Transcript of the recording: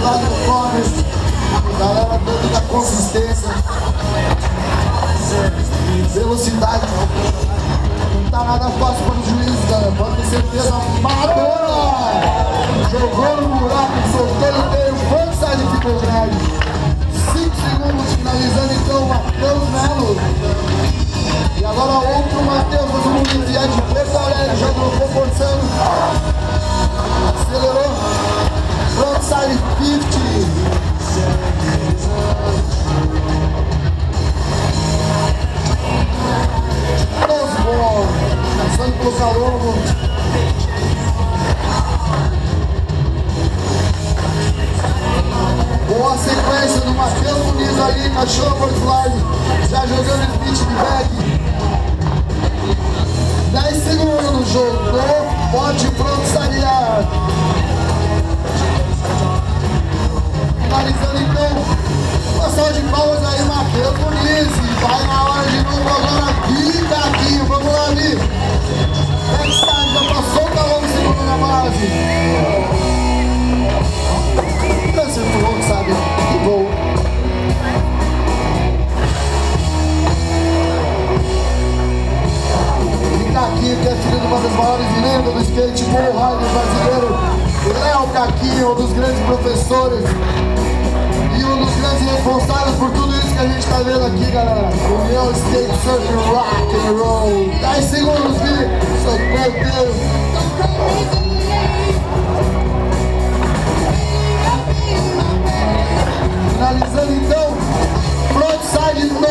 lá do Commerce, galera toda da consistência, velocidade. Não tá nada fácil para os juízes, galera. Pode ter certeza. Madonna! Jogou no buraco, soltou no meio, frontside ficou grande. 5 segundos finalizando então o Matheus Melo. E agora outro Matheus, todo mundo vier de Porto Alegre, já trocou forçando. Acelerou. Frontside 50. Passando pelo Calongo. Boa sequência do Matheus Muniz ali, cachorro por slide, já jogando split de back. 10 segundos, jogou, pode frontside. Finalizando então, uma salva de palmas aí, Matheus Muniz. Vai na hora de novo agora, Caquinho, vamos lá, Vi. Backside, já passou o Calongo segundo na base. Acertou, sabe? Que gol. E Caquinho, que é filho de uma das maiores lendas do skateboard rider brasileiro, Léo Caquinho, um dos grandes professores e um dos grandes responsáveis por tudo isso que a gente tá vendo aqui, galera. União Skate Surf Rock and Roll. 10 segundos, Vi. Socorro inteiro. Finalizando então, frontside 9,